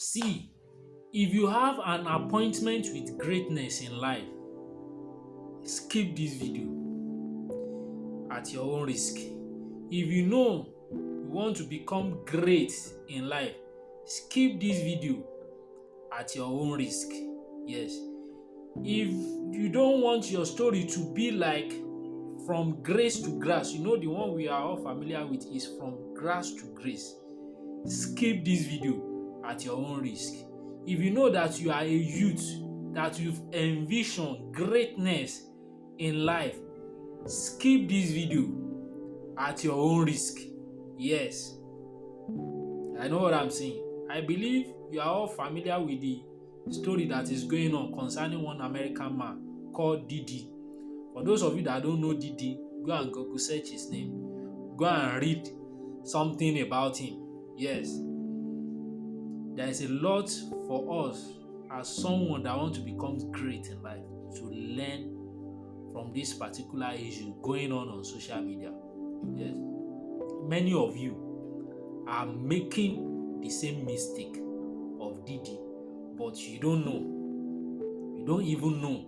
See, if you have an appointment with greatness in life, skip this video at your own risk. If you know you want to become great in life, skip this video at your own risk. Yes. If you don't want your story to be like from grace to grass, the one we are all familiar with is from grass to grace. Skip this video at your own risk. If you know that you are a youth, that you've envisioned greatness in life, skip this video at your own risk. Yes, I know what I'm saying. I believe you are all familiar with the story that is going on concerning one American man called Diddy. For those of you that don't know Diddy, go and Google search his name. Go and read something about him. Yes, there is a lot for us as someone that wants to become great in life to learn from this particular issue going on social media. Yes, many of you are making the same mistake of Diddy, but you don't know. You don't even know.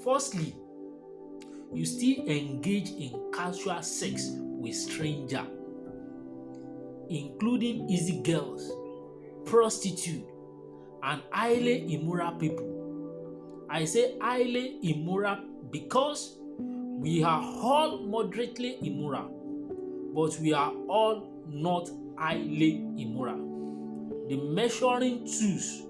Firstly, you still engage in casual sex with strangers, including easy girls, prostitutes, and highly immoral people. I say highly immoral because we are all moderately immoral, but we are all not highly immoral. The measuring tools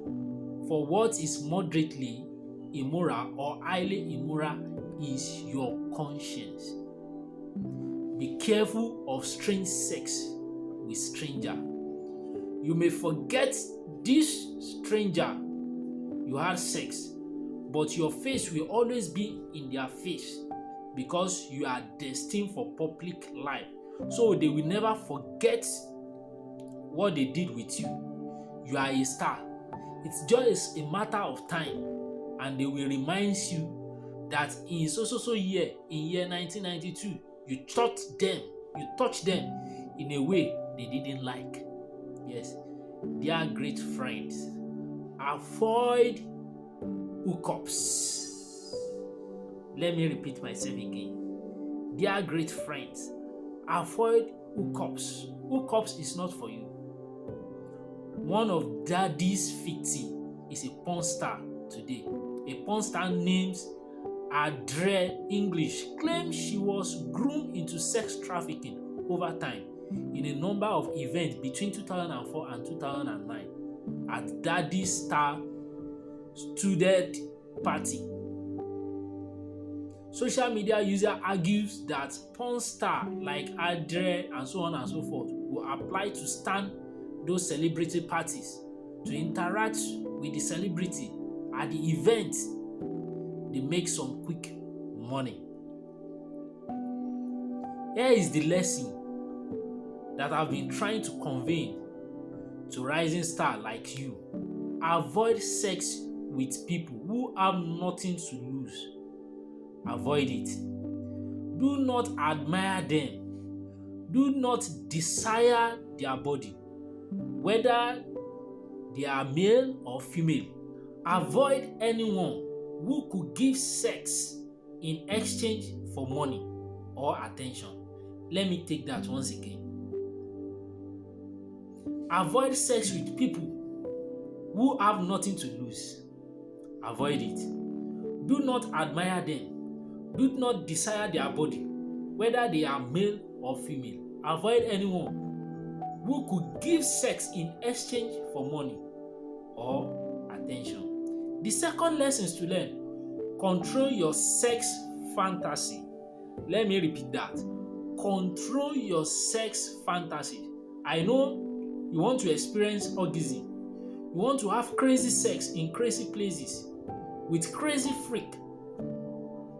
for what is moderately immoral or highly immoral is your conscience. Be careful of strange sex with stranger. You may forget this stranger you had sex, but your face will always be in their face because you are destined for public life. So they will never forget what they did with you. You are a star. It's just a matter of time, and they will remind you that in so year, in year 1992, you touched them in a way they didn't like. Yes, dear great friends, avoid hookups. Let me repeat myself again. Dear great friends, avoid hookups. Hookups is not for you. One of Daddy's victims is a porn star today. A porn star named Adre English claims she was groomed into sex trafficking over time in a number of events between 2004 and 2009 at Daddy's Star student party. Social media user argues that porn star like Adre and so on and so forth will apply to stand those celebrity parties to interact with the celebrity at the event. They make some quick money. Here is the lesson that I've been trying to convey to rising stars like you. Avoid sex with people who have nothing to lose. Avoid it. Do not admire them. Do not desire their body, whether they are male or female. Avoid anyone who could give sex in exchange for money or attention. Let me take that once again. Avoid sex with people who have nothing to lose. Avoid it. Do not admire them. Do not desire their body, whether they are male or female. Avoid anyone who could give sex in exchange for money or attention. The second lesson is to learn. Control your sex fantasy. Let me repeat that. Control your sex fantasy. I know you want to experience orgasm. You want to have crazy sex in crazy places with crazy freak.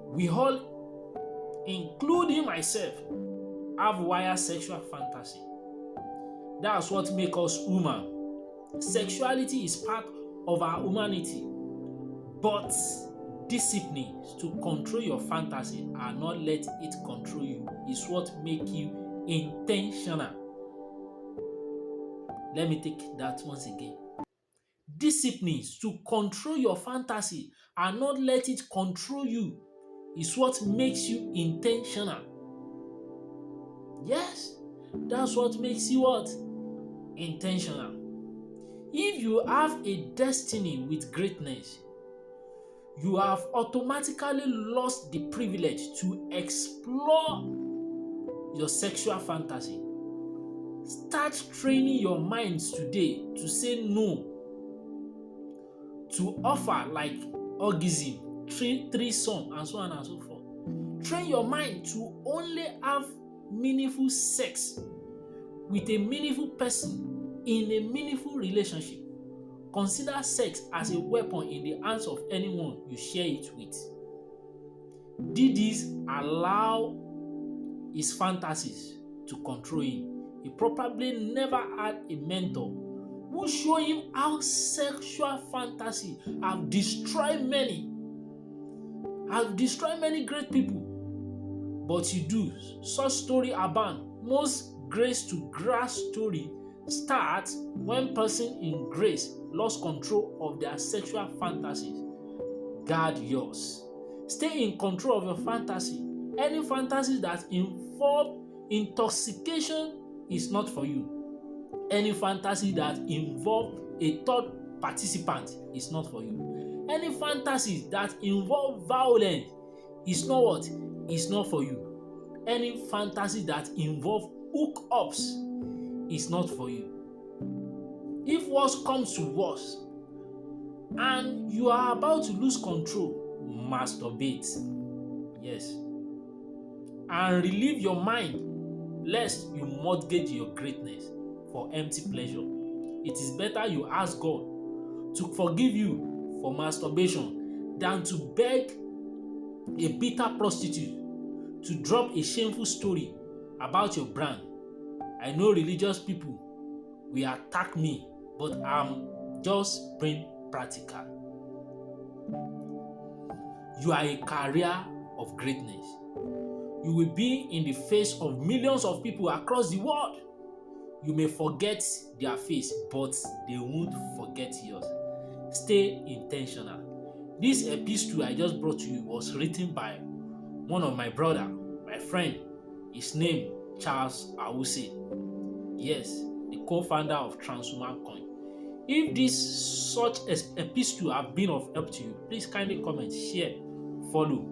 We all, including myself, have wild sexual fantasy. That's what makes us human. Sexuality is part of our humanity, but discipline to control your fantasy and not let it control you is what makes you intentional. Let me take that once again. disciplines to control your fantasy and not let it control you is what makes you intentional. Yes, that's what makes you what? Intentional. If you have a destiny with greatness, you have automatically lost the privilege to explore your sexual fantasy. Start training your minds today to say no to offer like orgasm, threesome, and so on and so forth. Train your mind to only have meaningful sex with a meaningful person in a meaningful relationship. Consider sex as a weapon in the hands of anyone you share it with. Did this allow his fantasies to control him? He probably never had a mentor who showed him how sexual fantasy have destroyed many great people. But you do, such story abound. Most grace to grass story starts when person in grace lost control of their sexual fantasies. Guard yours. Stay in control of your fantasy. Any fantasy that involve intoxication is not for you. Any fantasy that involve a third participant is not for you. Any fantasy that involve violence is not what? Is not for you. Any fantasy that involve hookups is not for you. If worse comes to worse and you are about to lose control, masturbate. Yes. And relieve your mind lest you mortgage your greatness for empty pleasure. It is better you ask God to forgive you for masturbation than to beg a bitter prostitute to drop a shameful story about your brand. I know religious people will attack me, but I'm just being practical. You are a carrier of greatness. You will be in the face of millions of people across the world. You may forget their face, but they won't forget yours. Stay intentional. This epistle I just brought to you was written by one of my brother, my friend. His name Charles Awuse. Yes, the co-founder of Transhuman Coin. If this such epistle have been of help to you, please kindly comment, share, follow,